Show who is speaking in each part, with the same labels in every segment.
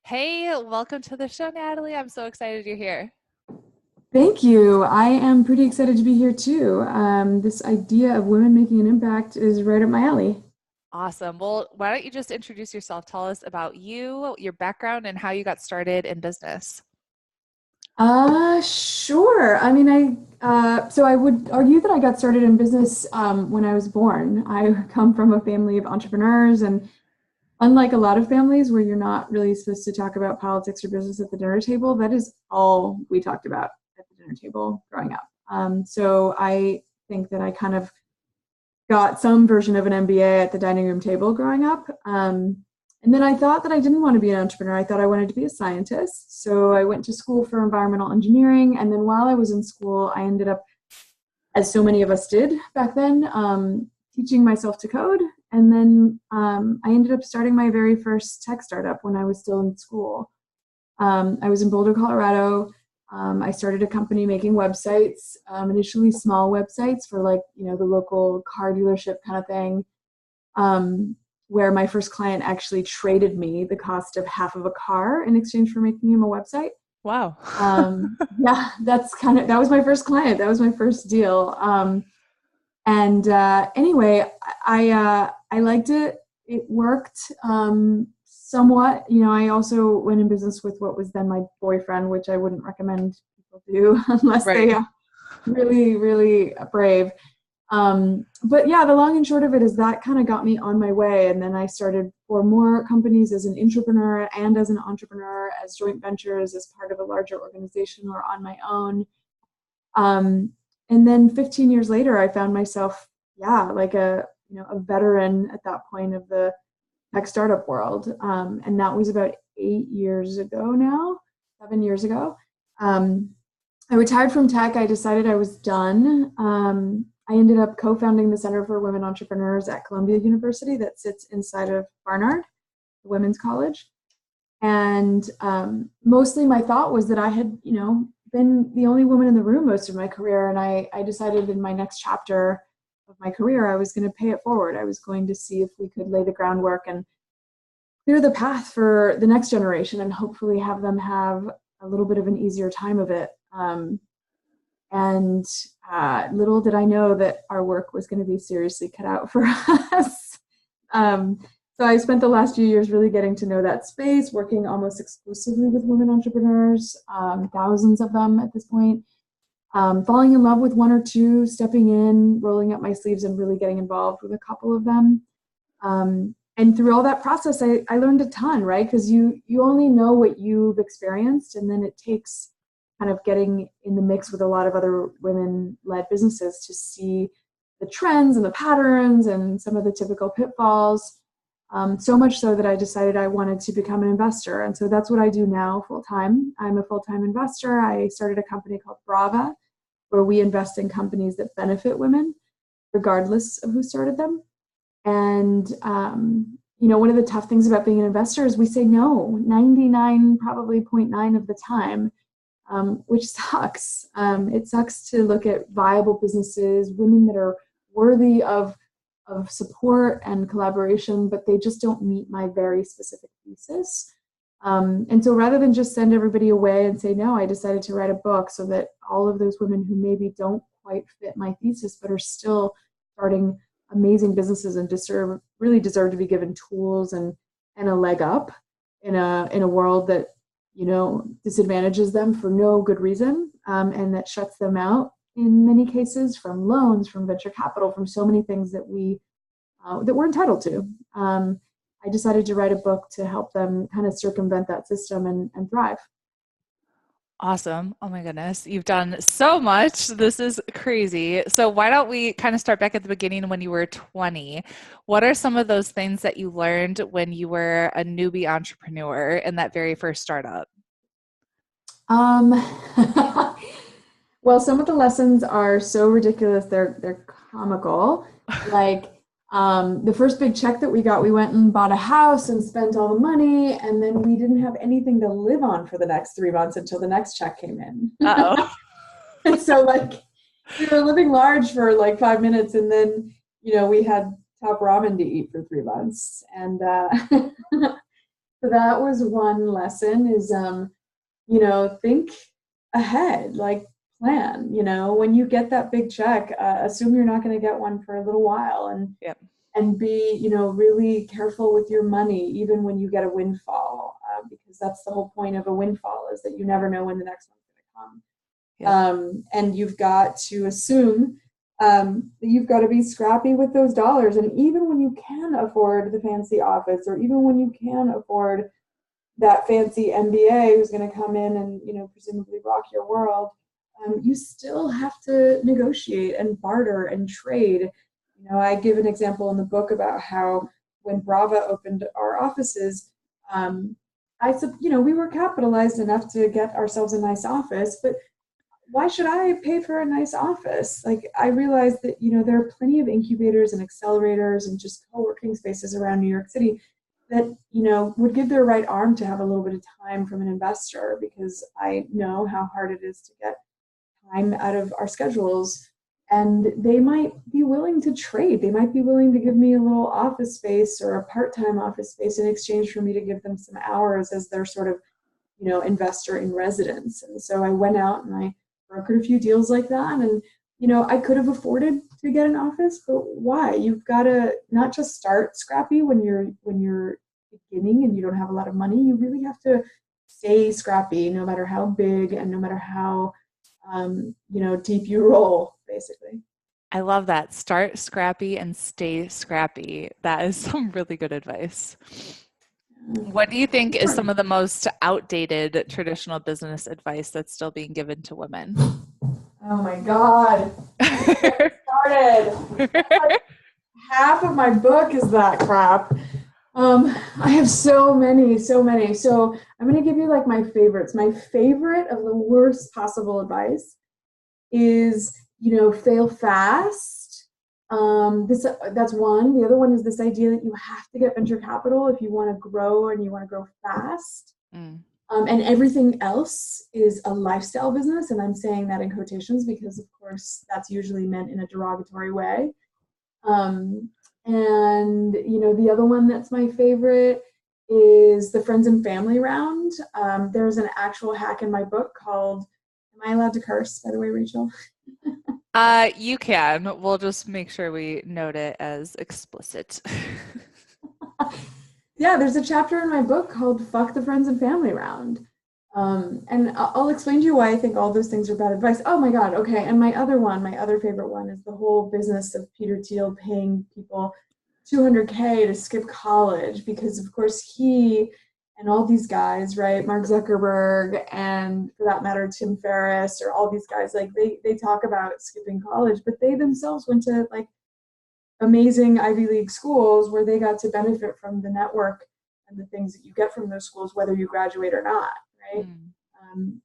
Speaker 1: Hey, welcome to the show, Natalie. I'm so excited you're here.
Speaker 2: Thank you. I am pretty excited to be here too. This idea of women making an impact is right up my alley.
Speaker 1: Awesome. Well, why don't you just introduce yourself? Tell us about you, your background, and how you got started in business.
Speaker 2: Sure. So I would argue that I got started in business when I was born. I come from a family of entrepreneurs, and unlike a lot of families where you're not really supposed to talk about politics or business at the dinner table, that is all we talked about at the dinner table growing up. So I think that I kind of got some version of an MBA at the dining room table growing up. And then I thought that I didn't want to be an entrepreneur. I thought I wanted to be a scientist. So I went to school for environmental engineering. And then while I was in school, I ended up, as so many of us did back then, teaching myself to code. And then I ended up starting my very first tech startup when I was still in school. I was in Boulder, Colorado. I started a company making websites, initially small websites for the local car dealership kind of thing, where my first client actually traded me the cost of half of a car in exchange for making him a website.
Speaker 1: Wow.
Speaker 2: Yeah, that was my first client. That was my first deal. And anyway, I liked it. It worked somewhat. I also went in business with what was then my boyfriend, which I wouldn't recommend people do unless
Speaker 1: Right.
Speaker 2: they are really, really brave. But yeah, the long and short of it is that kind of got me on my way. And then I started for more companies as an intrapreneur and as an entrepreneur, as joint ventures, as part of a larger organization or on my own. Um, and then 15 years later, I found myself, yeah, like a veteran at that point of the tech startup world. And that was about 8 years ago now, 7 years ago. Um, I retired from tech. I decided I was done. I ended up co-founding the Center for Women Entrepreneurs at Columbia University that sits inside of Barnard, the women's college. And mostly my thought was that I had, been the only woman in the room most of my career. And I decided in my next chapter of my career, I was going to pay it forward. I was going to see if we could lay the groundwork and clear the path for the next generation and hopefully have them have a little bit of an easier time of it. And little did I know that our work was going to be seriously cut out for us. Um, so I spent the last few years really getting to know that space, working almost exclusively with women entrepreneurs, thousands of them at this point, falling in love with one or two, stepping in, rolling up my sleeves, and really getting involved with a couple of them. And through all that process, I learned a ton, right? Because you only know what you've experienced, and then it takes kind of getting in the mix with a lot of other women-led businesses to see the trends and the patterns and some of the typical pitfalls. So much so that I decided I wanted to become an investor. And so that's what I do now full time. I'm a full time investor. I started a company called Brava, where we invest in companies that benefit women, regardless of who started them. And, one of the tough things about being an investor is we say no 99, probably 0.9 of the time, which sucks. It sucks to look at viable businesses, women that are worthy of support and collaboration, but they just don't meet my very specific thesis. And so rather than just send everybody away and say no, I decided to write a book so that all of those women who maybe don't quite fit my thesis, but are still starting amazing businesses and really deserve to be given tools and a leg up in a world that disadvantages them for no good reason, and that shuts them out in many cases from loans, from venture capital, from so many things that we're entitled to. I decided to write a book to help them kind of circumvent that system and thrive.
Speaker 1: Awesome. Oh my goodness. You've done so much. This is crazy. So, why don't we kind of start back at the beginning when you were 20? What are some of those things that you learned when you were a newbie entrepreneur in that very first startup?
Speaker 2: Um, well, some of the lessons are so ridiculous they're comical. Like the first big check that we got, we went and bought a house and spent all the money, and then we didn't have anything to live on for the next 3 months until the next check came in.
Speaker 1: Uh-oh.
Speaker 2: And so like we were living large for like 5 minutes, and then we had top ramen to eat for 3 months, and So that was one lesson is, think ahead, like plan, when you get that big check, assume you're not going to get one for a little while
Speaker 1: Yep.
Speaker 2: and be, really careful with your money, even when you get a windfall, because that's the whole point of a windfall is that you never know when the next one's going to come.
Speaker 1: Yep.
Speaker 2: And you've got to assume that you've got to be scrappy with those dollars. And even when you can afford the fancy office, or even when you can afford that fancy MBA who's going to come in and, presumably rock your world, you still have to negotiate and barter and trade. I give an example in the book about how when Brava opened our offices, we were capitalized enough to get ourselves a nice office, but why should I pay for a nice office? Like, I realized that, there are plenty of incubators and accelerators and just co-working spaces around New York City that, would give their right arm to have a little bit of time from an investor, because I know how hard it is to get time out of our schedules. And they might be willing to trade. They might be willing to give me a little office space or a part-time office space in exchange for me to give them some hours as their sort of, investor in residence. And so I went out and I brokered a few deals like that. And, I could have afforded to get an office, but why? You've got to not just start scrappy when you're beginning and you don't have a lot of money. You really have to stay scrappy, no matter how big and no matter how, deep you roll, basically.
Speaker 1: I love that. Start scrappy and stay scrappy. That is some really good advice. What do you think is some of the most outdated traditional business advice that's still being given to women?
Speaker 2: Oh my God. Started. Like, half of my book is that crap. I have so many. So I'm going to give you like my favorites. My favorite of the worst possible advice is, fail fast. That's one. The other one is this idea that you have to get venture capital if you want to grow and you want to grow fast.
Speaker 1: Mm.
Speaker 2: And everything else is a lifestyle business. And I'm saying that in quotations because, of course, that's usually meant in a derogatory way. And, the other one that's my favorite is the friends and family round. There's an actual hack in my book called, am I allowed to curse, by the way, Rachel?
Speaker 1: You can. We'll just make sure we note it as explicit.
Speaker 2: Yeah, there's a chapter in my book called Fuck the Friends and Family Round. And I'll explain to you why I think all those things are bad advice. Oh my God, okay. And my other favorite one is the whole business of Peter Thiel paying people $200K to skip college, because of course he and all these guys, right, Mark Zuckerberg and for that matter Tim Ferriss, or all these guys, like they talk about skipping college, but they themselves went to like amazing Ivy League schools where they got to benefit from the network and the things that you get from those schools, whether you graduate or not, right?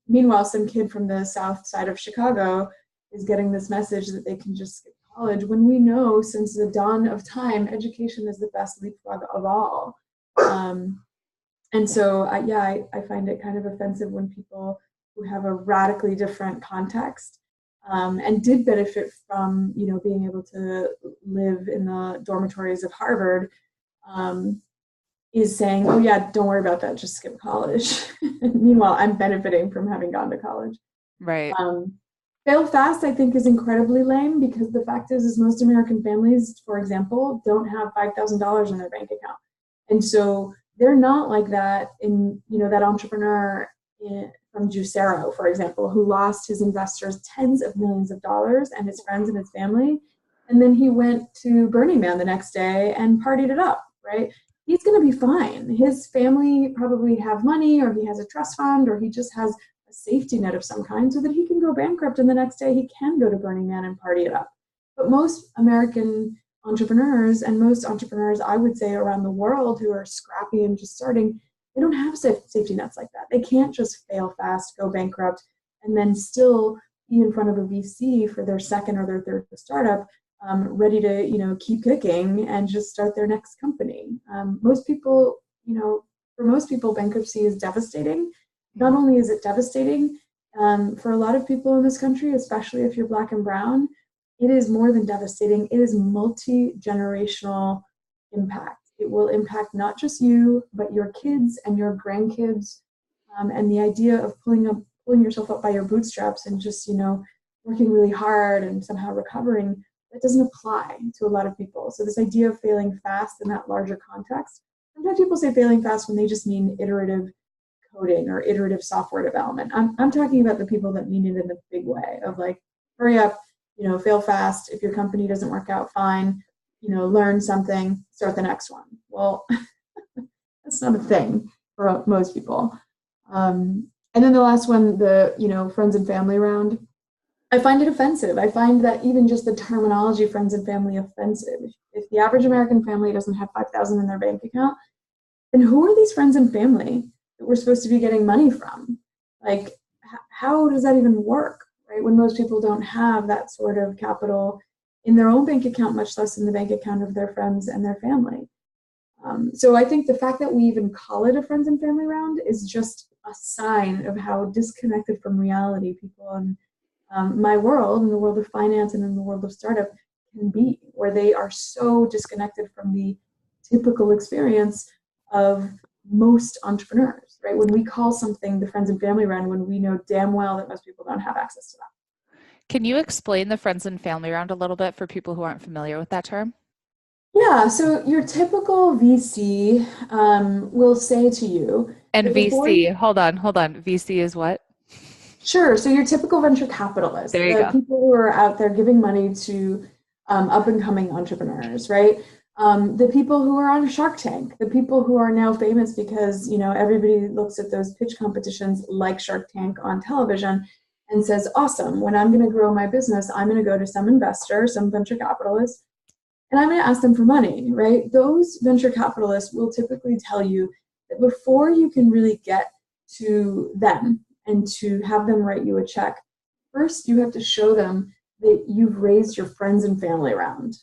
Speaker 2: Meanwhile, some kid from the south side of Chicago is getting this message that they can just skip college, when we know since the dawn of time, education is the best leapfrog of all. And so, I find it kind of offensive when people who have a radically different context and did benefit from, being able to live in the dormitories of Harvard, is saying, oh yeah, don't worry about that, just skip college. Meanwhile, I'm benefiting from having gone to college.
Speaker 1: Right.
Speaker 2: Fail fast, I think, is incredibly lame, because the fact is most American families, for example, don't have $5,000 in their bank account. And so they're not like that in, that entrepreneur from Juicero, for example, who lost his investors tens of millions of dollars and his friends and his family. And then he went to Burning Man the next day and partied it up, right? He's going to be fine. His family probably have money, or he has a trust fund, or he just has a safety net of some kind so that he can go bankrupt and the next day he can go to Burning Man and party it up. But most American entrepreneurs, and most entrepreneurs, I would say, around the world who are scrappy and just starting, they don't have safety nets like that. They can't just fail fast, go bankrupt, and then still be in front of a VC for their second or their third startup, ready to, keep kicking and just start their next company. Most people, for most people, bankruptcy is devastating. Not only is it devastating, for a lot of people in this country, especially if you're Black and brown, it is more than devastating. It is multi-generational impact. it will impact not just you, but your kids and your grandkids. And the idea of pulling yourself up by your bootstraps and just, working really hard and somehow recovering, that doesn't apply to a lot of people. So this idea of failing fast in that larger context, sometimes people say failing fast when they just mean iterative coding or iterative software development. I'm talking about the people that mean it in the big way of like, hurry up, fail fast. If your company doesn't work out, fine, learn something, start the next one. Well, that's not a thing for most people. And then the last one, the, friends and family round, I find it offensive. I find that even just the terminology friends and family offensive. If the average American family doesn't have 5,000 in their bank account, then who are these friends and family that we're supposed to be getting money from? Like, how does that even work, right? When most people don't have that sort of capital in their own bank account, much less in the bank account of their friends and their family. So I think the fact that we even call it a friends and family round is just a sign of how disconnected from reality people in my world, in the world of finance and in the world of startup, can be, where they are so disconnected from the typical experience of most entrepreneurs, right? When we call something the friends and family round, when we know damn well that most people don't have access to that.
Speaker 1: Can you explain the friends and family round a little bit for people who aren't familiar with that term?
Speaker 2: Yeah, so your typical VC will say to you
Speaker 1: And
Speaker 2: that before
Speaker 1: VC,
Speaker 2: you,
Speaker 1: hold on. VC is what?
Speaker 2: sure, so your typical venture capitalist,
Speaker 1: There you
Speaker 2: the
Speaker 1: go.
Speaker 2: people who are out there giving money to up and coming entrepreneurs, right? The people who are on Shark Tank, the people who are now famous because, everybody looks at those pitch competitions like Shark Tank on television and says, awesome, when I'm going to grow my business, I'm going to go to some investor, some venture capitalist, and I'm going to ask them for money, right? Those venture capitalists will typically tell you that before you can really get to them and to have them write you a check, first you have to show them that you've raised your friends and family round.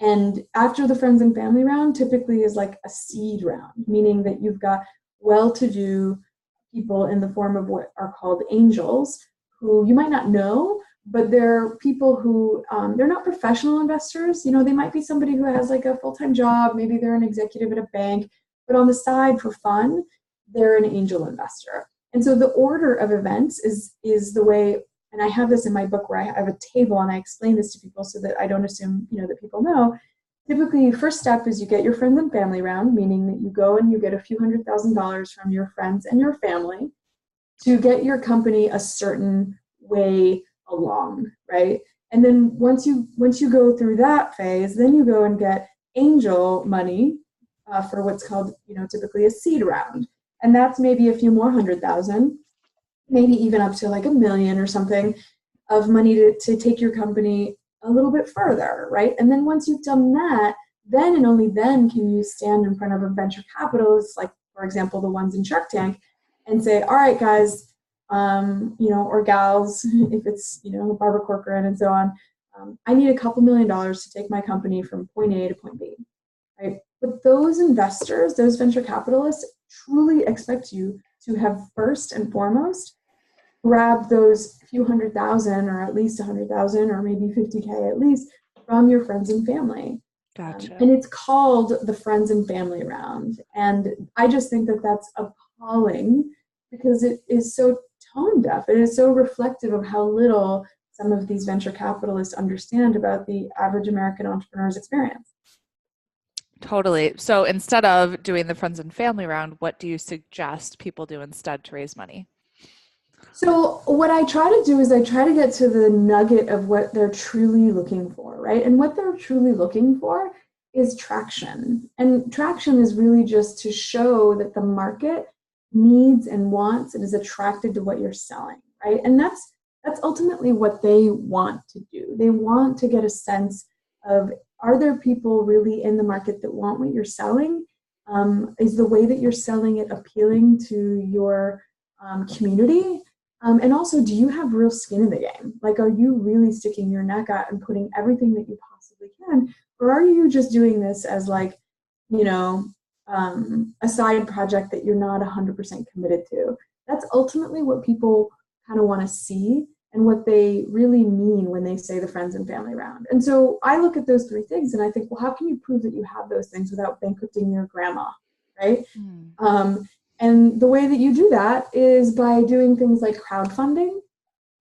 Speaker 2: And after the friends and family round, typically is like a seed round, meaning that you've got well-to-do people in the form of what are called angels, who you might not know, but they're people who they're not professional investors. They might be somebody who has like a full-time job, maybe they're an executive at a bank, but on the side for fun, they're an angel investor. And so the order of events is the way, and I have this in my book where I have a table and I explain this to people so that I don't assume that people know. Typically, first step is you get your friends and family round, meaning that you go and you get a few $100,000 from your friends and your family to get your company a certain way along, right? And then once you go through that phase, then you go and get angel money for what's called, typically a seed round, and that's maybe a few more 100,000, maybe even up to like 1 million or something of money to take your company a little bit further, right? And then once you've done that, then and only then can you stand in front of a venture capitalist, like for example the ones in Shark Tank, and say, all right, guys, or gals, if it's, Barbara Corcoran and so on, I need a couple $1 million to take my company from point A to point B, right? But those investors, those venture capitalists, truly expect you to have first and foremost grab those few 100,000 or at least 100,000 or maybe 50K at least from your friends and family.
Speaker 1: Gotcha.
Speaker 2: And it's called the friends and family round. And I just think that that's appalling because it is so tone deaf. It is so reflective of how little some of these venture capitalists understand about the average American entrepreneur's experience.
Speaker 1: Totally. So instead of doing the friends and family round, what do you suggest people do instead to raise money?
Speaker 2: So what I try to do is I try to get to the nugget of what they're truly looking for, right? And what they're truly looking for is traction. And traction is really just to show that the market needs and wants and is attracted to what you're selling, right? And that's ultimately what they want to do. They want to get a sense of, are there people really in the market that want what you're selling? Is the way that you're selling it appealing to your community? And also, do you have real skin in the game? Like, are you really sticking your neck out and putting everything that you possibly can? Or are you just doing this as like, a side project that you're not 100% committed to? That's ultimately what people kind of want to see. and what they really mean when they say the friends and family round. And so I look at those three things and I think, well, how can you prove that you have those things without bankrupting your grandma, right?
Speaker 1: Mm.
Speaker 2: And the way that you do that is by doing things like crowdfunding.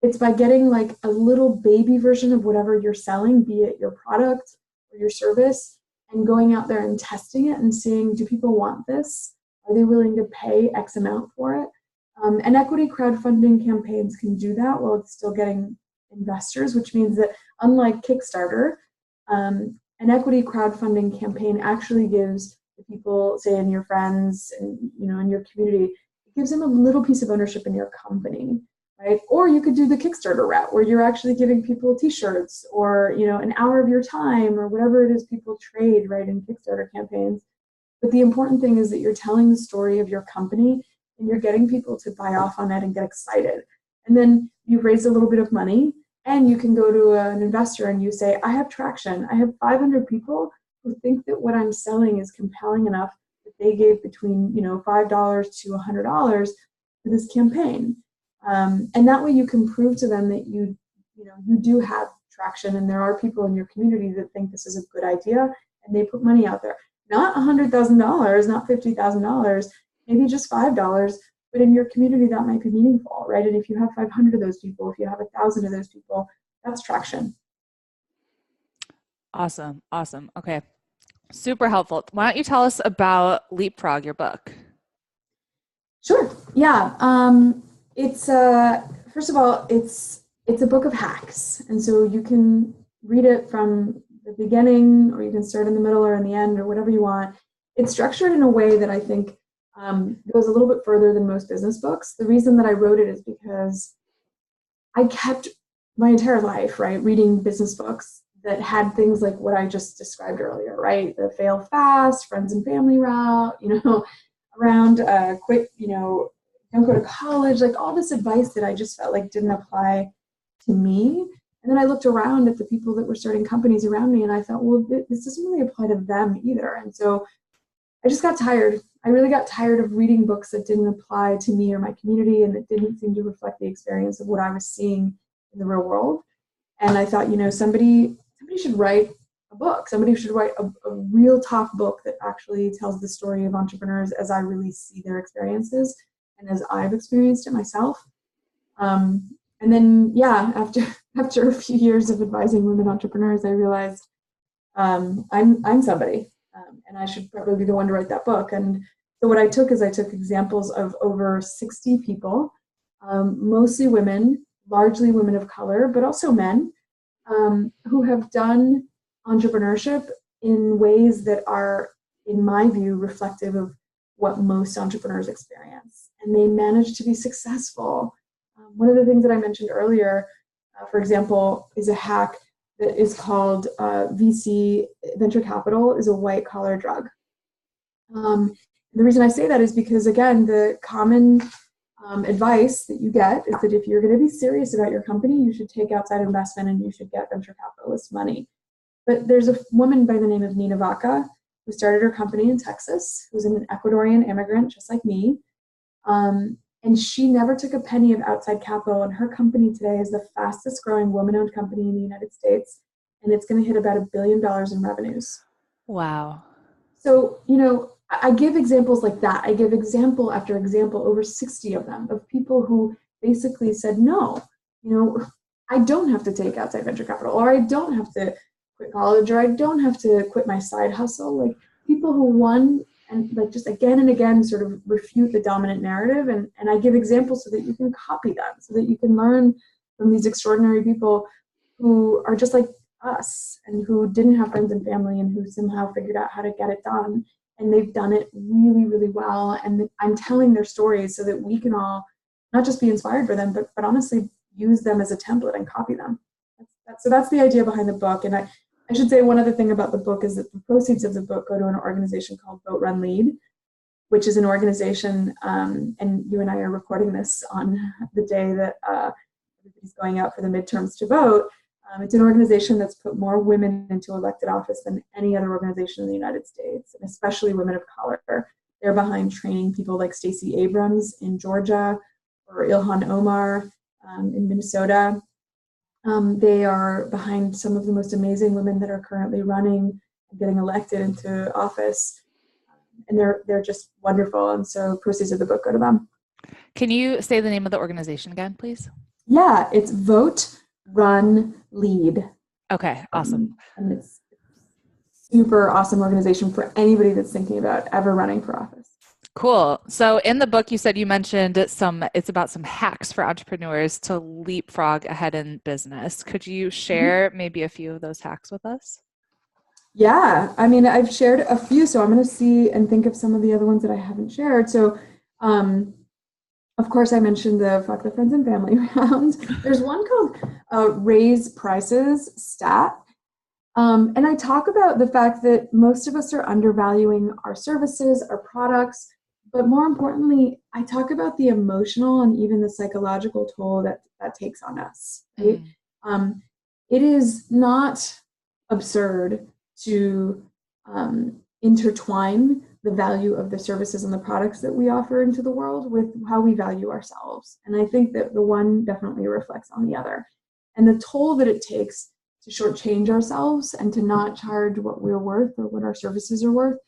Speaker 2: It's by getting like a little baby version of whatever you're selling, be it your product or your service, and going out there and testing it and seeing, do people want this? Are they willing to pay X amount for it? And equity crowdfunding campaigns can do that while it's still getting investors, which means that unlike Kickstarter, an equity crowdfunding campaign actually gives the people, say in your friends and in your community, it gives them a little piece of ownership in your company, right? Or you could do the Kickstarter route where you're actually giving people T-shirts or an hour of your time or whatever it is people trade, right, in Kickstarter campaigns. But the important thing is that you're telling the story of your company and you're getting people to buy off on it and get excited. And then you raise a little bit of money and you can go to an investor and you say, I have traction. I have 500 people who think that what I'm selling is compelling enough that they gave between $5 to $100 for this campaign. And that way you can prove to them that you do have traction and there are people in your community that think this is a good idea and they put money out there. Not $100,000, not $50,000, maybe just $5, but in your community that might be meaningful, right? And if you have 500 of those people, if you have 1,000 of those people, that's traction.
Speaker 1: Awesome. Awesome. Okay. Super helpful. Why don't you tell us about Leapfrog, your book?
Speaker 2: Sure. Yeah. It's first of all, it's a book of hacks, and so you can read it from the beginning, or you can start in the middle or in the end, or whatever you want. It's structured in a way that I think goes a little bit further than most business books. The reason that I wrote it is because I kept my entire life, right, reading business books that had things like what I just described earlier, right? The fail fast, friends and family route, around quit, don't go to college, like all this advice that I just felt like didn't apply to me. And then I looked around at the people that were starting companies around me and I thought, well, this doesn't really apply to them either. And so I just got tired. I really got tired of reading books that didn't apply to me or my community and that didn't seem to reflect the experience of what I was seeing in the real world. And I thought, somebody should write a book. Somebody should write a real talk book that actually tells the story of entrepreneurs as I really see their experiences and as I've experienced it myself. And then, yeah, after a few years of advising women entrepreneurs, I realized I'm somebody, and I should probably be the one to write that book. And so what I took examples of over 60 people, mostly women, largely women of color, but also men, who have done entrepreneurship in ways that are, in my view, reflective of what most entrepreneurs experience. And they managed to be successful. One of the things that I mentioned earlier, for example, is a hack that is called VC, venture capital is a white collar drug. The reason I say that is because, again, the common advice that you get is that if you're going to be serious about your company, you should take outside investment and you should get venture capitalist money. But there's a woman by the name of Nina Vaca who started her company in Texas, who's an Ecuadorian immigrant just like me. And she never took a penny of outside capital. And her company today is the fastest growing woman-owned company in the United States. And it's going to hit about $1 billion in revenues.
Speaker 1: Wow.
Speaker 2: So, I give examples like that. I give example after example, over 60 of them, of people who basically said, no, I don't have to take outside venture capital, or I don't have to quit college, or I don't have to quit my side hustle. Like people who won and like just again and again sort of refute the dominant narrative. And I give examples so that you can copy them, so that you can learn from these extraordinary people who are just like us and who didn't have friends and family and who somehow figured out how to get it done. And they've done it really, really well. And I'm telling their stories so that we can all not just be inspired by them, but honestly use them as a template and copy them. So that's the idea behind the book. And I should say one other thing about the book is that the proceeds of the book go to an organization called Vote Run Lead, which is an organization, and you and I are recording this on the day that everybody's going out for the midterms to vote. It's an organization that's put more women into elected office than any other organization in the United States, and especially women of color. They're behind training people like Stacey Abrams in Georgia, or Ilhan Omar in Minnesota. They are behind some of the most amazing women that are currently running and getting elected into office. And they're just wonderful. And so proceeds of the book go to them.
Speaker 1: Can you say the name of the organization again, please?
Speaker 2: Yeah, it's Vote, Run, Lead.
Speaker 1: Okay, awesome.
Speaker 2: And it's super awesome organization for anybody that's thinking about ever running for office.
Speaker 1: Cool. So in the book, you said you mentioned it's about some hacks for entrepreneurs to leapfrog ahead in business. Could you share maybe a few of those hacks with us?
Speaker 2: Yeah, I mean, I've shared a few, so I'm going to see and think of some of the other ones that I haven't shared. So, of course, I mentioned the fuck the friends and family round. There's one called Raise Prices Stat. And I talk about the fact that most of us are undervaluing our services, our products, but more importantly, I talk about the emotional and even the psychological toll that takes on us. Right? It is not absurd to intertwine the value of the services and the products that we offer into the world with how we value ourselves. And I think that the one definitely reflects on the other. And the toll that it takes to shortchange ourselves and to not charge what we're worth or what our services are worth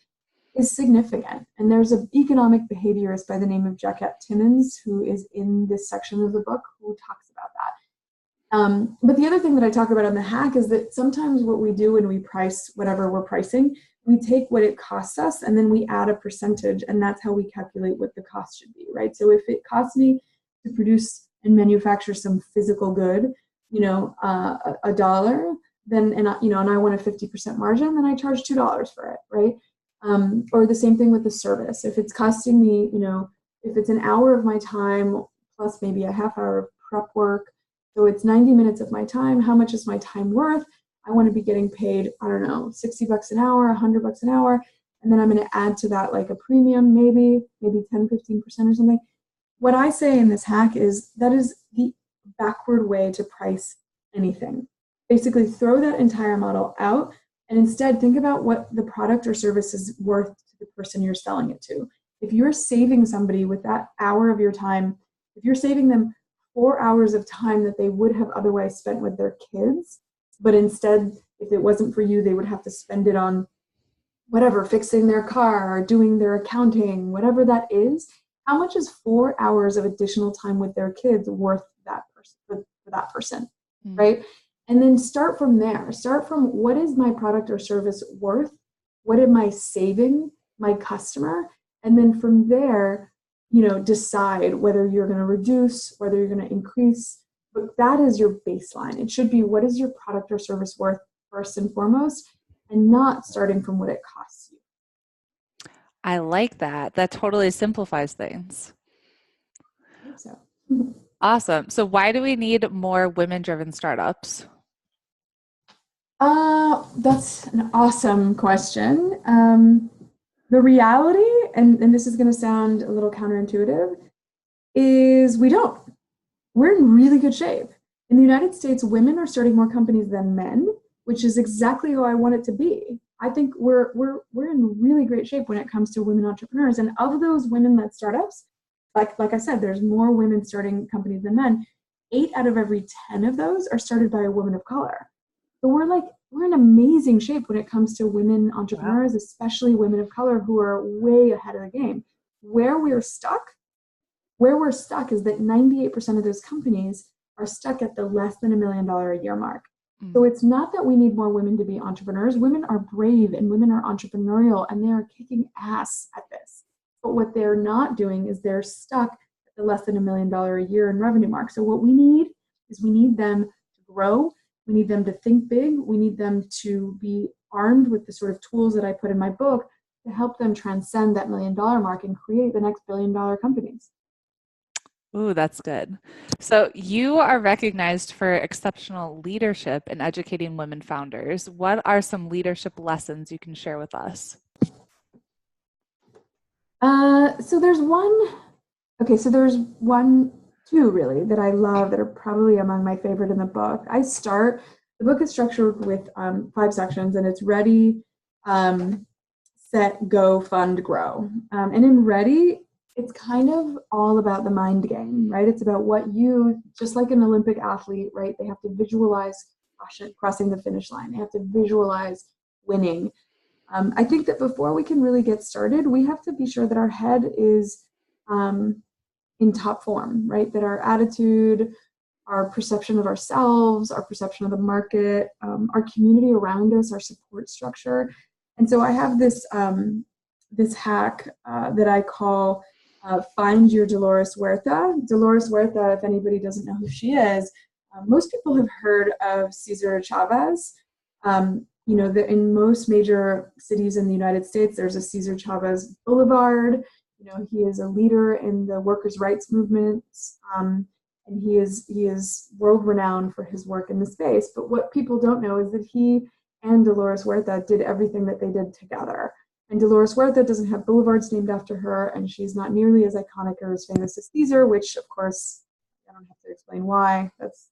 Speaker 2: is significant. And there's an economic behaviorist by the name of Jacquette Timmons who is in this section of the book who talks about that. But the other thing that I talk about on the hack is that sometimes what we do when we price whatever we're pricing, we take what it costs us and then we add a percentage, and that's how we calculate what the cost should be, right? So if it costs me to produce and manufacture some physical good, a dollar, then, and I want a 50% margin, then I charge $2 for it, right? Or the same thing with the service. If it's costing me, if it's an hour of my time plus maybe a half hour of prep work, so it's 90 minutes of my time, how much is my time worth? I want to be getting paid, I don't know, $60 an hour, $100 an hour, and then I'm going to add to that like a premium, maybe 10, 15% or something. What I say in this hack is that is the backward way to price anything. Basically, throw that entire model out and instead think about what the product or service is worth to the person you're selling it to. If you're saving somebody with that hour of your time, if you're saving them 4 hours of time that they would have otherwise spent with their kids, but instead, if it wasn't for you, they would have to spend it on whatever, fixing their car or doing their accounting, whatever that is, how much is 4 hours of additional time with their kids worth that person for that person, right? And then start from there. Start from what is my product or service worth? What am I saving my customer? And then from there, decide whether you're going to reduce, whether you're going to increase. But that is your baseline. It should be what is your product or service worth first and foremost, and not starting from what it costs you.
Speaker 1: I like that. That totally simplifies things.
Speaker 2: I think so.
Speaker 1: Awesome. So why do we need more women-driven startups?
Speaker 2: That's an awesome question. The reality, and this is going to sound a little counterintuitive, is we don't. We're in really good shape. In the United States, women are starting more companies than men, which is exactly how I want it to be. I think we're in really great shape when it comes to women entrepreneurs. And of those women-led startups, like I said, there's more women starting companies than men. 8 out of every 10 of those are started by a woman of color. So we're in amazing shape when it comes to women entrepreneurs, especially women of color who are way ahead of the game. Where we're stuck is that 98% of those companies are stuck at the less than $1 million a year mark. So it's not that we need more women to be entrepreneurs. Women are brave and women are entrepreneurial and they are kicking ass at this. But what they're not doing is they're stuck at the less than $1 million a year in revenue mark. So what we need is we need them to grow. We need them to think big. We need them to be armed with the sort of tools that I put in my book to help them transcend that $1 million mark and create the next billion-dollar companies.
Speaker 1: Ooh, that's good. So you are recognized for exceptional leadership in educating women founders. What are some leadership lessons you can share with us?
Speaker 2: So there's two really that I love that are probably among my favorite in the book. The book is structured with 5 sections, and it's ready, set, go, fund, grow. And in ready, it's kind of all about the mind game, right? It's about what you, just like an Olympic athlete, right? They have to visualize crossing the finish line. They have to visualize winning. I think that before we can really get started, we have to be sure that our head is in top form, right? That our attitude, our perception of ourselves, our perception of the market, our community around us, our support structure. And so I have this hack that I call Find Your Dolores Huerta. Dolores Huerta, if anybody doesn't know who she is, most people have heard of Cesar Chavez. In most major cities in the United States, there's a Cesar Chavez Boulevard. He is a leader in the workers' rights movement, and he is world renowned for his work in the space. But what people don't know is that he and Dolores Huerta did everything that they did together. And Dolores Huerta doesn't have boulevards named after her, and she's not nearly as iconic or as famous as Caesar, which, of course, I don't have to explain why. That's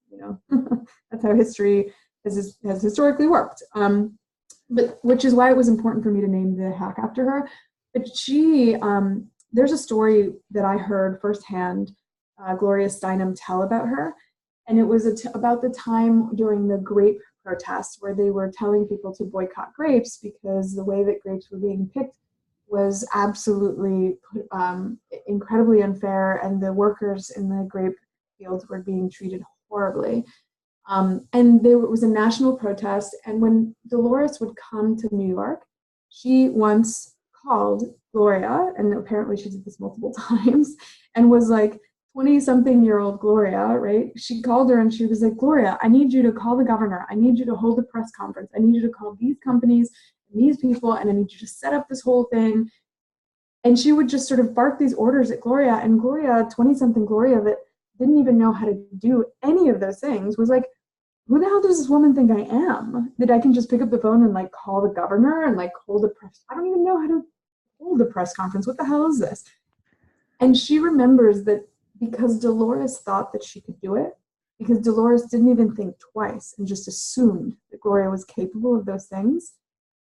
Speaker 2: that's how history has historically worked. But which is why it was important for me to name the hack after her. But there's a story that I heard firsthand Gloria Steinem tell about her, and it was about the time during the grape protests where they were telling people to boycott grapes because the way that grapes were being picked was absolutely incredibly unfair, and the workers in the grape fields were being treated horribly. And there was a national protest, and when Dolores would come to New York, she once called Gloria, and apparently she did this multiple times, and was like, 20-something-year-old Gloria, right? She called her and she was like, Gloria, I need you to call the governor. I need you to hold a press conference. I need you to call these companies and these people, and I need you to set up this whole thing. And she would just sort of bark these orders at Gloria, and Gloria, 20-something Gloria, that didn't even know how to do any of those things, was like, who the hell does this woman think I am? That I can just pick up the phone and like call the governor and like hold a press. I don't even know how to hold a press conference. What the hell is this? And she remembers that because Dolores thought that she could do it, because Dolores didn't even think twice and just assumed that Gloria was capable of those things,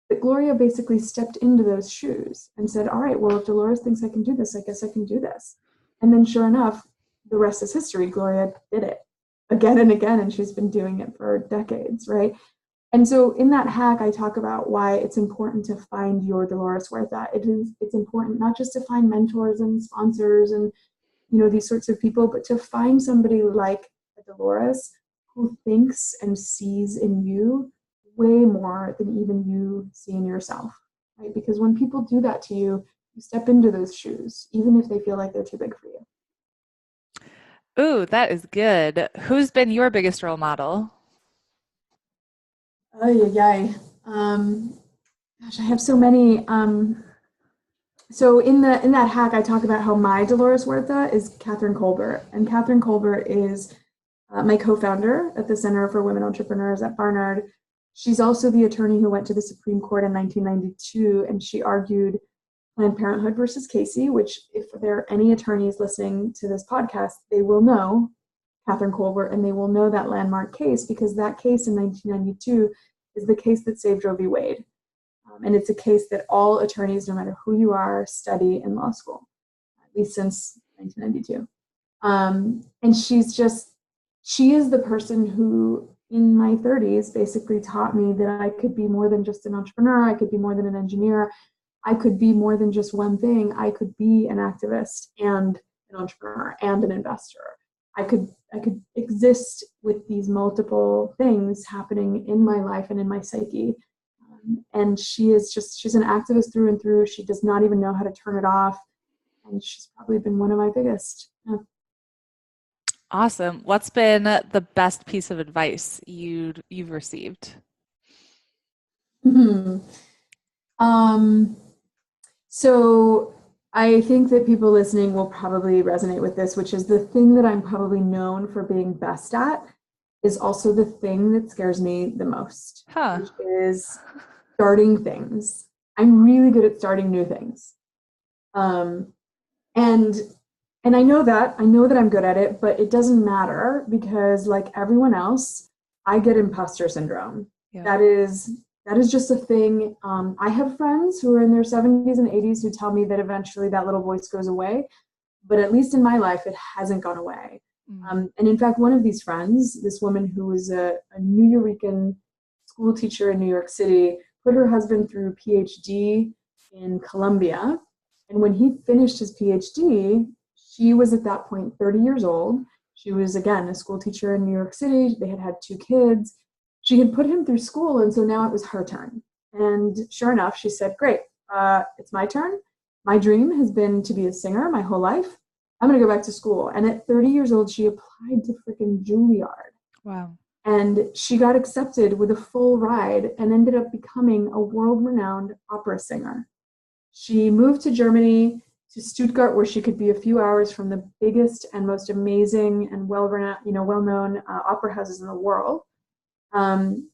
Speaker 2: that Gloria basically stepped into those shoes and said, all right, well, if Dolores thinks I can do this, I guess I can do this. And then sure enough, the rest is history. Gloria did it again and again, and she's been doing it for decades, right? And so in that hack, I talk about why it's important to find your Dolores Huerta. It's important not just to find mentors and sponsors and these sorts of people, but to find somebody like Dolores who thinks and sees in you way more than even you see in yourself, right? Because when people do that to you, you step into those shoes, even if they feel like they're too big for you.
Speaker 1: Ooh, that is good. Who's been your biggest role model?
Speaker 2: Oh, yeah. Gosh, I have so many. So in that hack, I talk about how my Dolores Huerta is Catherine Colbert, and Catherine Colbert is my co-founder at the Center for Women Entrepreneurs at Barnard. She's also the attorney who went to the Supreme Court in 1992, and she argued Planned Parenthood versus Casey, which if there are any attorneys listening to this podcast, they will know Catherine Colbert, and they will know that landmark case because that case in 1992 is the case that saved Roe v. Wade. And it's a case that all attorneys, no matter who you are, study in law school, at least since 1992. And she is the person who, in my 30s, basically taught me that I could be more than just an entrepreneur. I could be more than an engineer. I could be more than just one thing. I could be an activist and an entrepreneur and an investor. I could exist with these multiple things happening in my life and in my psyche. And she's an activist through and through. She does not even know how to turn it off. And she's probably been one of my biggest. Yeah.
Speaker 1: Awesome. What's been the best piece of advice you've received?
Speaker 2: So I think that people listening will probably resonate with this, which is the thing that I'm probably known for being best at is also the thing that scares me the most, which is starting things. I'm really good at starting new things. And I know that I'm good at it, but it doesn't matter because like everyone else, I get imposter syndrome. Yeah. That is That is just a thing. I have friends who are in their 70s and 80s who tell me that eventually that little voice goes away. But at least in my life, it hasn't gone away.
Speaker 1: Mm.
Speaker 2: And in fact, one of these friends, this woman who was a New Yorican school teacher in New York City, put her husband through a PhD in Columbia. And when he finished his PhD, she was at that point 30 years old. She was, again, a school teacher in New York City. They had 2 kids. She had put him through school, and so now it was her turn. And sure enough, she said, great, it's my turn. My dream has been to be a singer my whole life. I'm going to go back to school. And at 30 years old, she applied to freaking Juilliard.
Speaker 1: Wow.
Speaker 2: And she got accepted with a full ride and ended up becoming a world-renowned opera singer. She moved to Germany, to Stuttgart, where she could be a few hours from the biggest and most amazing and well-known opera houses in the world.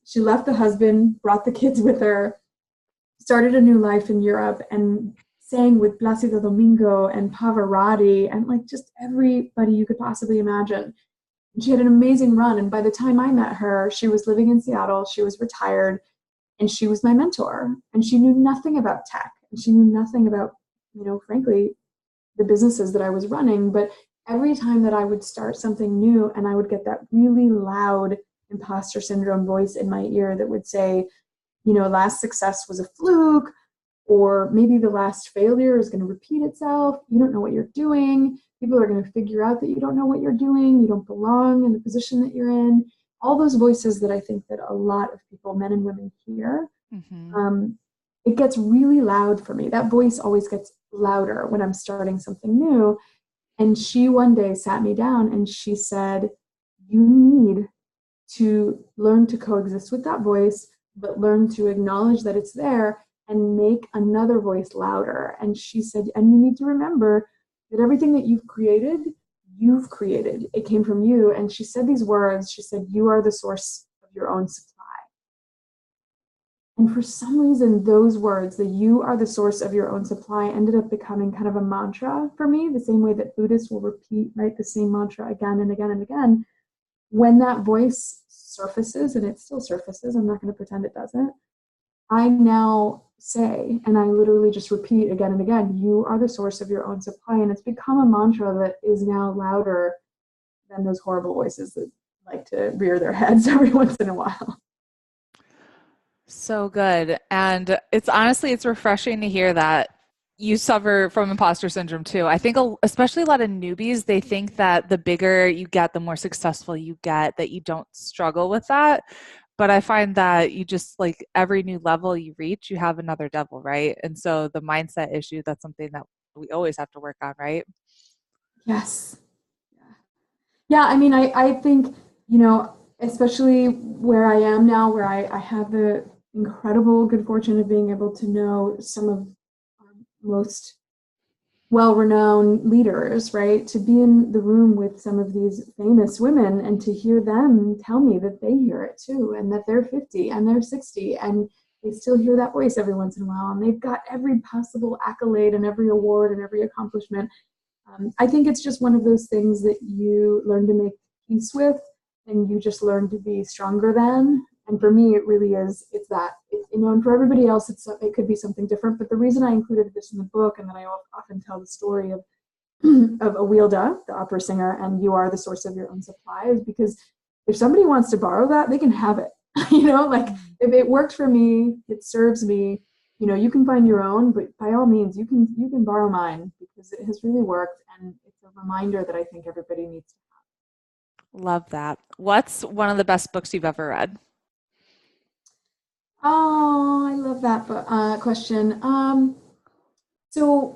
Speaker 2: She left the husband, brought the kids with her, started a new life in Europe, and sang with Placido Domingo and Pavarotti and like just everybody you could possibly imagine. And she had an amazing run. And by the time I met her, she was living in Seattle, she was retired, and she was my mentor. And she knew nothing about tech. And she knew nothing about, frankly, the businesses that I was running. But every time that I would start something new and I would get that really loud imposter syndrome voice in my ear that would say, last success was a fluke, or maybe the last failure is going to repeat itself. You don't know what you're doing. People are going to figure out that you don't know what you're doing. You don't belong in the position that you're in. All those voices that I think that a lot of people, men and women, hear.
Speaker 1: Mm-hmm.
Speaker 2: It gets really loud for me. That voice always gets louder when I'm starting something new. And she one day sat me down and she said, you need to learn to coexist with that voice, but learn to acknowledge that it's there and make another voice louder. And she said, and you need to remember that everything that you've created. It came from you. And she said these words. She said, you are the source of your own supply. And for some reason, those words, that you are the source of your own supply, ended up becoming kind of a mantra for me, the same way that Buddhists will repeat, right, the same mantra again and again and again. When that voice surfaces, and it still surfaces, I'm not going to pretend it doesn't, I now say, and I literally just repeat again and again, you are the source of your own supply. And it's become a mantra that is now louder than those horrible voices that like to rear their heads every once in a while.
Speaker 1: So good. And it's refreshing to hear that you suffer from imposter syndrome too. I think especially a lot of newbies, they think that the bigger you get, the more successful you get, that you don't struggle with that. But I find that you just like every new level you reach, you have another devil, right? And so the mindset issue, that's something that we always have to work on, right?
Speaker 2: Yes. Yeah, I mean, I think, especially where I am now, where I have the incredible good fortune of being able to know some of our most well-renowned leaders, right? To be in the room with some of these famous women and to hear them tell me that they hear it too, and that they're 50 and they're 60 and they still hear that voice every once in a while, and they've got every possible accolade and every award and every accomplishment. I think it's just one of those things that you learn to make peace with, and you just learn to be stronger than. And for me, it really is. It's that. And for everybody else, it could be something different. But the reason I included this in the book, and that I often tell the story of Awilda, the opera singer, and you are the source of your own supply, is because if somebody wants to borrow that, they can have it. Like if it worked for me, it serves me. You can find your own, but by all means, you can borrow mine because it has really worked, and it's a reminder that I think everybody needs to have.
Speaker 1: Love that. What's one of the best books you've ever read?
Speaker 2: Oh, I love that question. So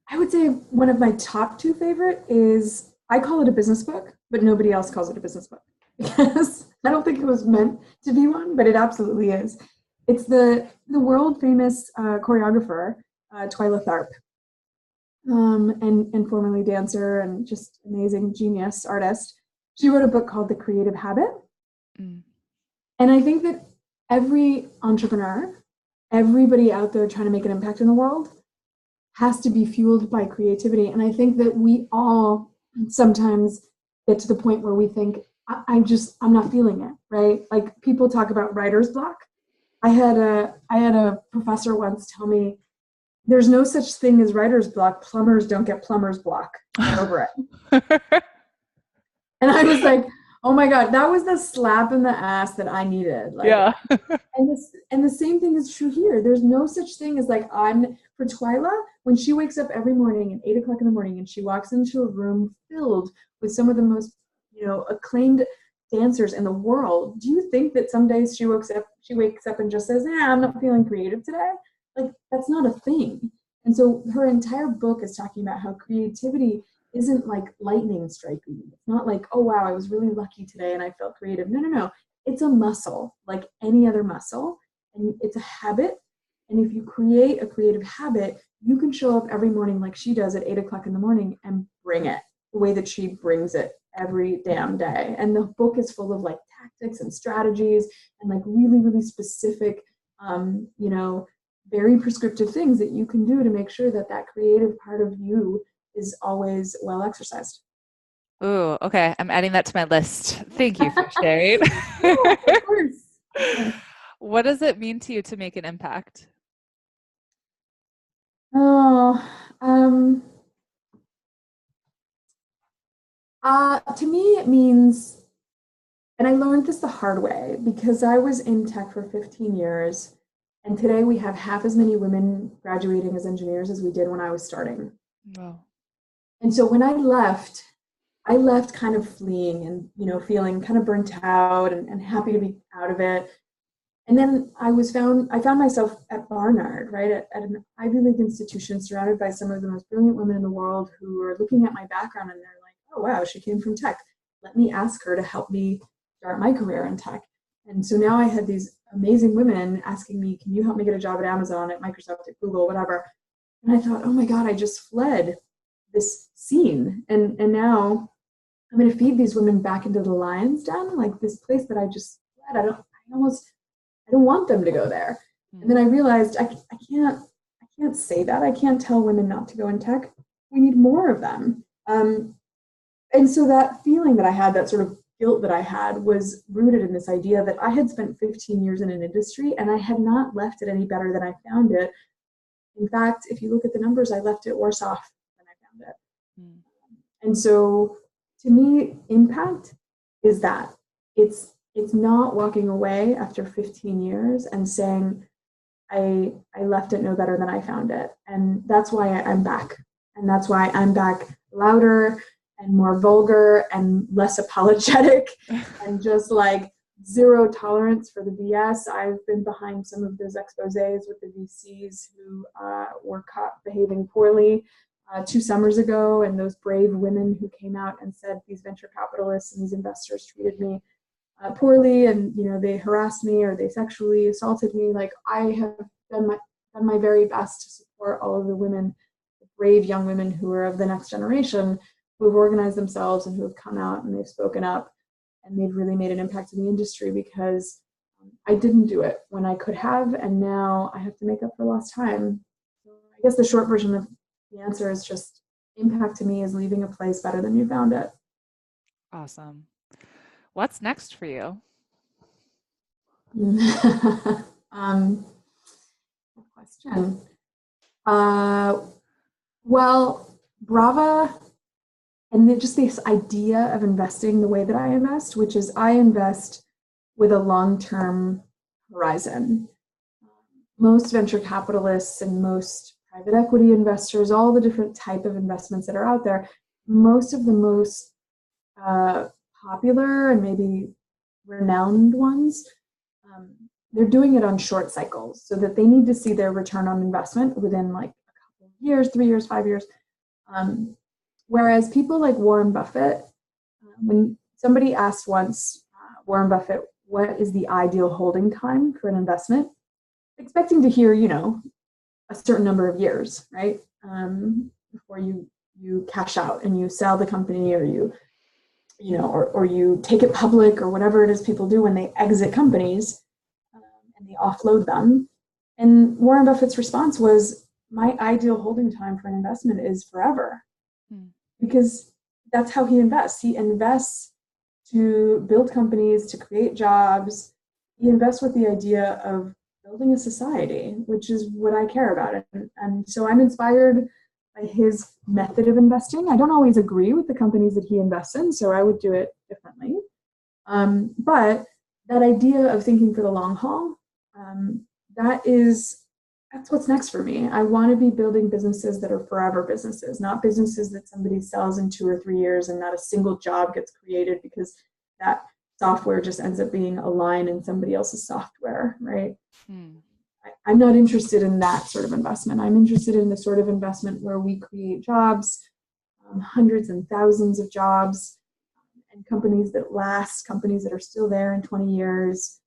Speaker 2: I would say one of my top two favorite is, I call it a business book, but nobody else calls it a business book because I don't think it was meant to be one, but it absolutely is. It's the world famous choreographer, Twyla Tharp, and formerly dancer and just amazing genius artist. She wrote a book called The Creative Habit. Mm. And I think that every entrepreneur, everybody out there trying to make an impact in the world, has to be fueled by creativity. And I think that we all sometimes get to the point where we think, I'm not feeling it, right? Like people talk about writer's block. I had a professor once tell me there's no such thing as writer's block. Plumbers don't get plumber's block. Get over it. And I was like, oh my God, that was the slap in the ass that I needed. Like,
Speaker 1: Yeah.
Speaker 2: and the same thing is true here. There's no such thing as like I'm for Twyla when she wakes up every morning at 8 o'clock in the morning and she walks into a room filled with some of the most, acclaimed dancers in the world. Do you think that some days she wakes up and just says, I'm not feeling creative today? Like that's not a thing. And so her entire book is talking about how creativity isn't like lightning striking. It's not like, oh wow, I was really lucky today and I felt creative. No, no, no. It's a muscle like any other muscle, and it's a habit. And if you create a creative habit, you can show up every morning like she does at 8 o'clock in the morning and bring it the way that she brings it every damn day. And the book is full of like tactics and strategies and like really, really specific, very prescriptive things that you can do to make sure that that creative part of you is always well exercised.
Speaker 1: Ooh, okay. I'm adding that to my list. Thank you for sharing.
Speaker 2: Yeah, of course. Of course.
Speaker 1: What does it mean to you to make an impact?
Speaker 2: Oh, to me, it means, and I learned this the hard way because I was in tech for 15 years, and today we have half as many women graduating as engineers as we did when I was starting.
Speaker 1: Wow.
Speaker 2: And so when I left kind of fleeing and, feeling kind of burnt out and happy to be out of it. And then I found myself at Barnard, right, at an Ivy League institution surrounded by some of the most brilliant women in the world who were looking at my background and they're like, oh, wow, she came from tech. Let me ask her to help me start my career in tech. And so now I had these amazing women asking me, can you help me get a job at Amazon, at Microsoft, at Google, whatever. And I thought, oh my God, I just fled this scene. And now I'm going to feed these women back into the lion's den, like this place that I just fled. I don't want them to go there. And then I realized I can't say that. I can't tell women not to go in tech. We need more of them. And so that feeling that I had, that sort of guilt that I had, was rooted in this idea that I had spent 15 years in an industry and I had not left it any better than I found it. In fact, if you look at the numbers, I left it worse off than I found it.
Speaker 1: Mm.
Speaker 2: And so to me, impact is that it's not walking away after 15 years and saying, I left it no better than I found it. And that's why I'm back. And that's why I'm back louder and more vulgar and less apologetic and just like zero tolerance for the BS. I've been behind some of those exposés with the VCs who were caught behaving poorly 2 summers ago, and those brave women who came out and said these venture capitalists and these investors treated me poorly, and they harassed me or they sexually assaulted me. Like I have done my very best to support all of the women, the brave young women who are of the next generation, who have organized themselves and who have come out and they've spoken up, and they've really made an impact in the industry because I didn't do it when I could have, and now I have to make up for lost time. So I guess the short version of the answer is just impact to me is leaving a place better than you found it.
Speaker 1: Awesome. What's next for you?
Speaker 2: um, good question. Uh, well, Brava, and just this idea of investing the way that I invest, which is I invest with a long-term horizon. Most venture capitalists and most private equity investors, all the different type of investments that are out there, most of the most uh, popular and maybe renowned ones, um, they're doing it on short cycles so that they need to see their return on investment within like a couple of years, 3 years, 5 years. Um, Whereas people like Warren Buffett, when somebody asked once Warren Buffett, what is the ideal holding time for an investment? Expecting to hear, a certain number of years, right? Before you cash out and you sell the company, or or you take it public, or whatever it is people do when they exit companies, and they offload them. And Warren Buffett's response was, my ideal holding time for an investment is forever.
Speaker 1: Hmm.
Speaker 2: Because that's how he invests. He invests to build companies, to create jobs. He invests with the idea of building a society, which is what I care about. And so I'm inspired by his method of investing. I don't always agree with the companies that he invests in, so I would do it differently. But that idea of thinking for the long haul, um, that is that's what's next for me. I want to be building businesses that are forever businesses, not businesses that somebody sells in 2 or 3 years and not a single job gets created because that software just ends up being a line in somebody else's software, right?
Speaker 1: Hmm.
Speaker 2: I'm not interested in that sort of investment. I'm interested in the sort of investment where we create jobs, hundreds and thousands of jobs, and companies that last, companies that are still there in 20 years,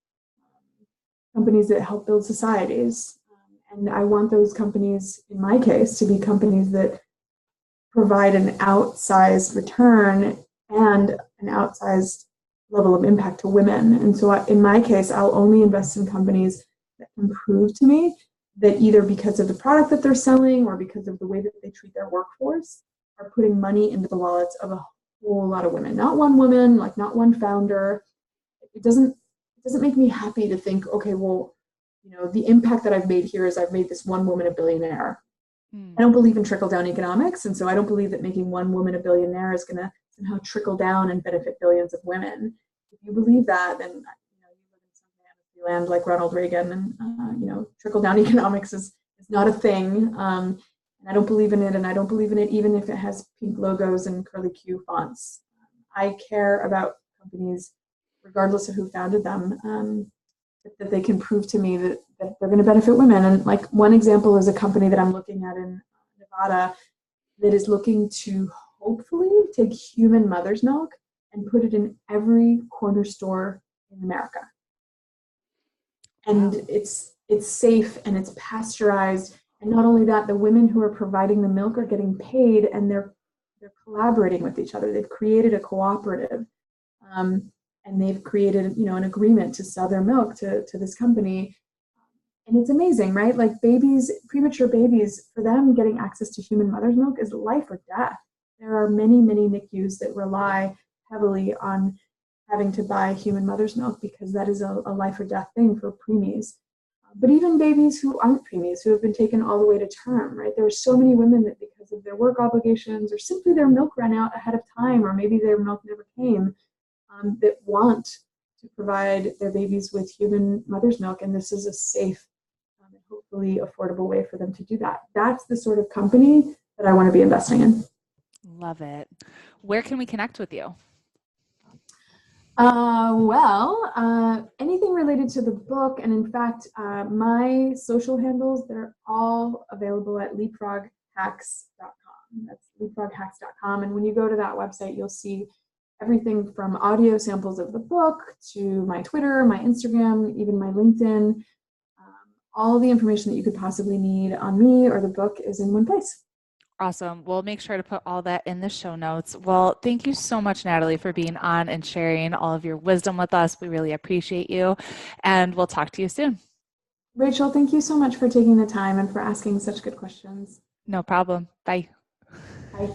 Speaker 2: companies that help build societies. And I want those companies, in my case, to be companies that provide an outsized return and an outsized level of impact to women. And so in my case, I'll only invest in companies that can prove to me that either because of the product that they're selling or because of the way that they treat their workforce are putting money into the wallets of a whole lot of women. Not one woman, like not one founder. It doesn't make me happy to think, okay, well, the impact that I've made here is I've made this one woman a billionaire.
Speaker 1: Hmm.
Speaker 2: I don't believe in trickle down economics, and so I don't believe that making one woman a billionaire is going to somehow trickle down and benefit billions of women. If you believe that, then you live in some fantasy land like Ronald Reagan, and trickle down economics is not a thing. And I don't believe in it, and I don't believe in it even if it has pink logos and curly Q fonts. I care about companies, regardless of who founded them, that they can prove to me that they're going to benefit women. And like one example is a company that I'm looking at in Nevada that is looking to hopefully take human mother's milk and put it in every corner store in America. And
Speaker 1: Wow.
Speaker 2: it's safe and it's pasteurized. And not only that, the women who are providing the milk are getting paid and they're collaborating with each other. They've created a cooperative. And they've created, an agreement to sell their milk to this company. And it's amazing, right? Like babies, premature babies, for them, getting access to human mother's milk is life or death. There are many, many NICUs that rely heavily on having to buy human mother's milk because that is a life or death thing for preemies. But even babies who aren't preemies, who have been taken all the way to term, right? There are so many women that because of their work obligations or simply their milk ran out ahead of time, or maybe their milk never came, that want to provide their babies with human mother's milk. And this is a safe and hopefully affordable way for them to do that. That's the sort of company that I want to be investing in.
Speaker 1: Love it. Where can we connect with you?
Speaker 2: Anything related to the book, and in fact, my social handles, they're all available at leapfroghacks.com. That's leapfroghacks.com. And when you go to that website, you'll see everything from audio samples of the book to my Twitter, my Instagram, even my LinkedIn. All the information that you could possibly need on me or the book is in one place.
Speaker 1: Awesome. We'll make sure to put all that in the show notes. Well, thank you so much, Nathalie, for being on and sharing all of your wisdom with us. We really appreciate you, and we'll talk to you soon.
Speaker 2: Rachel, thank you so much for taking the time and for asking such good questions.
Speaker 1: No problem. Bye.
Speaker 2: Bye.